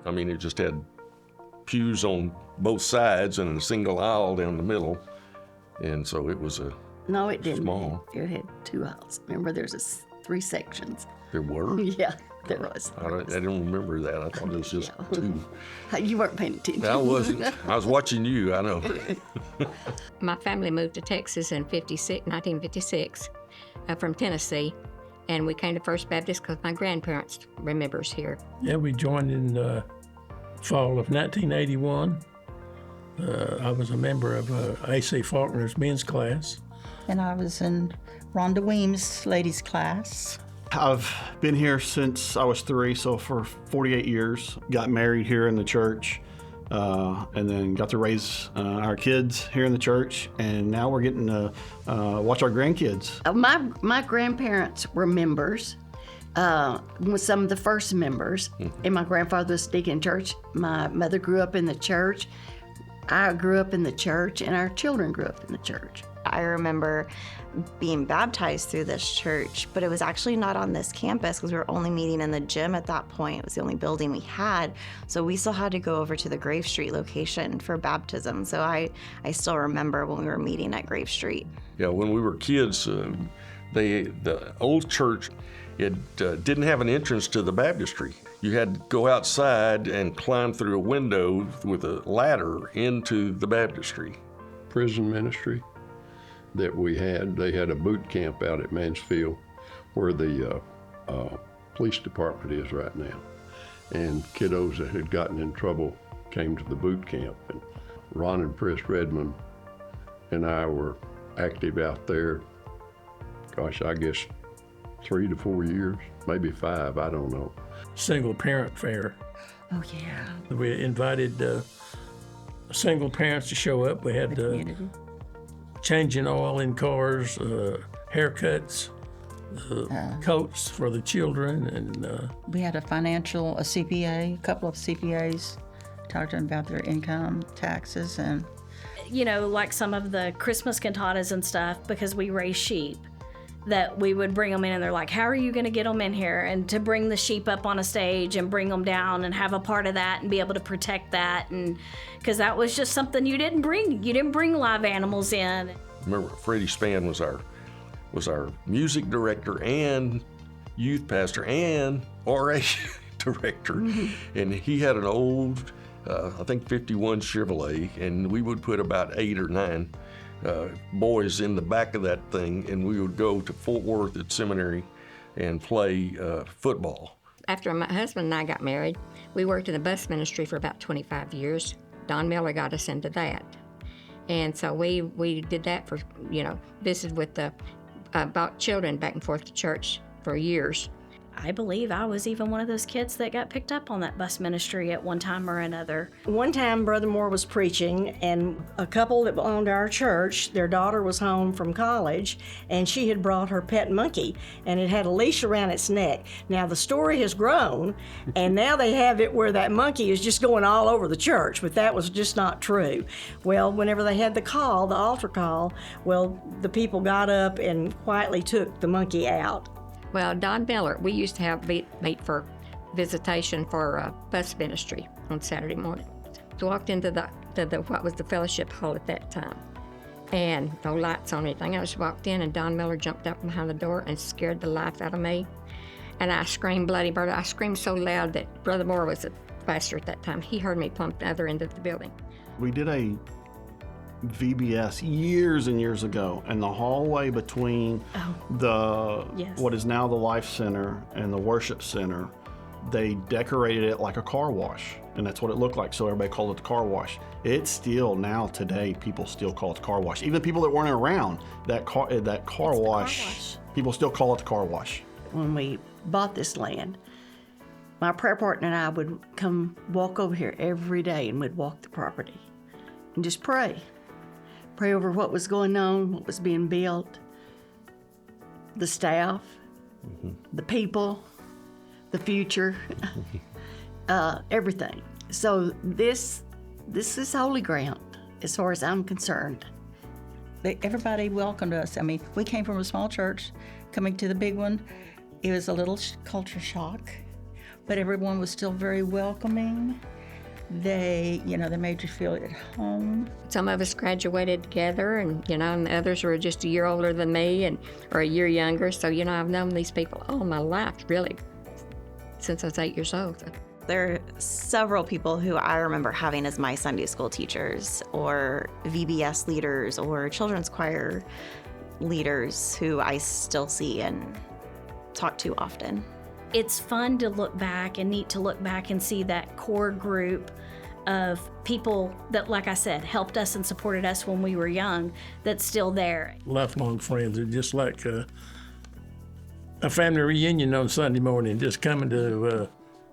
I mean, it just had pews on both sides and a single aisle down the middle. And so it was No, it didn't. Small. It had 2 aisles. Remember, there's 3 sections. There were? Yeah, there was. I don't remember that. I thought it was just 2. You weren't paying attention. I wasn't. I was watching you, I know. My family moved to Texas in 1956 from Tennessee, and we came to First Baptist because my grandparents were members here. Yeah, we joined in the fall of 1981. I was a member of A.C. Faulkner's men's class. And I was in Rhonda Weems' ladies' class. I've been here since I was 3, so for 48 years. Got married here in the church, and then got to raise our kids here in the church, and now we're getting to watch our grandkids. My grandparents were members, with some of the first members, and my grandfather was deacon in church. My mother grew up in the church. I grew up in the church, and our children grew up in the church. I remember being baptized through this church, but it was actually not on this campus because we were only meeting in the gym at that point. It was the only building we had. So we still had to go over to the Grave Street location for baptism. So I still remember when we were meeting at Grave Street. Yeah, when we were kids, the old church, it didn't have an entrance to the baptistry. You had to go outside and climb through a window with a ladder into the baptistry. Prison ministry that we had, they had a boot camp out at Mansfield where the police department is right now. And kiddos that had gotten in trouble came to the boot camp. And Ron and Pris Redmond and I were active out there, gosh, I guess 3 to 4 years, maybe 5, I don't know. Single parent fair. Oh, yeah. We invited single parents to show up. We had changing oil in cars, haircuts, coats for the children, and We had a CPA, a couple of CPAs, talked to them about their income taxes and like some of the Christmas cantatas and stuff, because we raise sheep, that we would bring them in, and they're like, how are you going to get them in here? And to bring the sheep up on a stage and bring them down and have a part of that and be able to protect that, and because that was just something you didn't bring live animals in. Remember, Freddie Spann was our music director and youth pastor and RA director, and he had an old, I think 51 Chevrolet, and we would put about 8 or 9 boys in the back of that thing, and we would go to Fort Worth at seminary and play football. After my husband and I got married, we worked in the bus ministry for about 25 years. Don Miller got us into that. And so we did that for, visited with brought children back and forth to church for years. I believe I was even one of those kids that got picked up on that bus ministry at one time or another. One time, Brother Moore was preaching, and a couple that belonged to our church, their daughter was home from college, and she had brought her pet monkey, and it had a leash around its neck. Now, the story has grown, and now they have it where that monkey is just going all over the church, but that was just not true. Well, whenever they had the altar call, the people got up and quietly took the monkey out. Well, Don Miller, we used to have meet for visitation for bus ministry on Saturday morning. So I walked into what was the fellowship hall at that time, and no lights on anything. I just walked in, and Don Miller jumped up behind the door and scared the life out of me. And I screamed bloody murder. I screamed so loud that Brother Moore was a pastor at that time. He heard me plump the other end of the building. We did a VBS years and years ago, and the hallway between what is now the Life Center and the Worship Center, they decorated it like a car wash, and that's what it looked like, so everybody called it the car wash. It's still, now today, people still call it the car wash. Even people that weren't around, that car wash, people still call it the car wash. When we bought this land, my prayer partner and I would come walk over here every day, and we'd walk the property and just pray over what was going on, what was being built, the staff, the people, the future, everything. So this is holy ground as far as I'm concerned. Everybody welcomed us. I mean, we came from a small church, coming to the big one. It was a little culture shock but everyone was still very welcoming. They made you feel at home. Some of us graduated together, and and the others were just a year older than me, or a year younger. So I've known these people all my life, really, since I was 8 years old. There are several people who I remember having as my Sunday school teachers, or VBS leaders, or children's choir leaders who I still see and talk to often. It's fun to look back and neat to look back and see that core group of people that, like I said, helped us and supported us when we were young, that's still there. Lifelong friends are just like a family reunion on Sunday morning, just coming to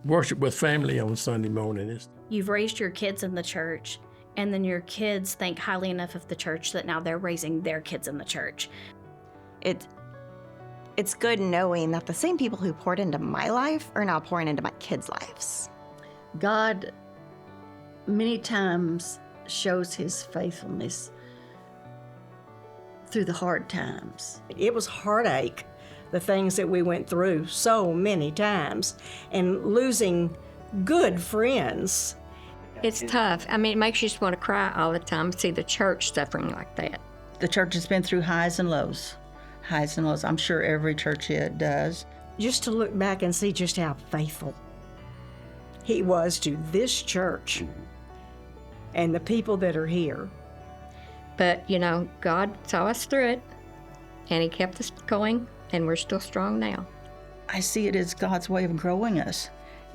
worship with family on Sunday morning. You've raised your kids in the church, and then your kids think highly enough of the church that now they're raising their kids in the church. It's good knowing that the same people who poured into my life are now pouring into my kids' lives. God many times shows his faithfulness through the hard times. It was heartache, the things that we went through so many times, and losing good friends. It's tough. I mean, it makes you just want to cry all the time to see the church suffering like that. The church has been through highs and lows. Highs and lows. I'm sure every church it does. Just to look back and see just how faithful he was to this church and the people that are here. But, God saw us through it, and he kept us going, and we're still strong now. I see it as God's way of growing us.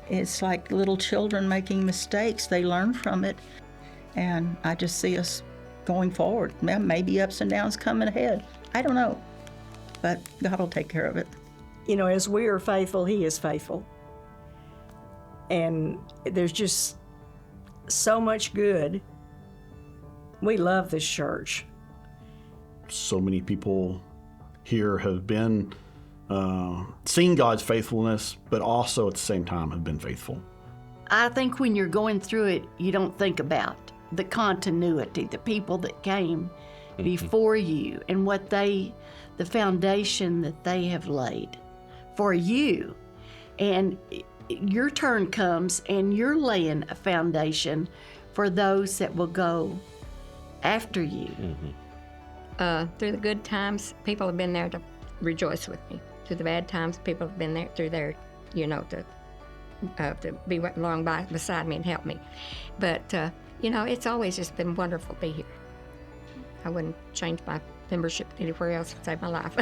It's like little children making mistakes. They learn from it, and I just see us going forward. Maybe ups and downs coming ahead. I don't know, but God will take care of it. As we are faithful, he is faithful. And there's just so much good. We love this church. So many people here have been seen God's faithfulness, but also at the same time have been faithful. I think when you're going through it, you don't think about the continuity, the people that came before you, and the foundation that they have laid for you. And your turn comes, and you're laying a foundation for those that will go after you. Through the good times, people have been there to rejoice with me. Through the bad times, people have been there to be along beside me and help me. But, it's always just been wonderful to be here. I wouldn't change my membership anywhere else to save my life.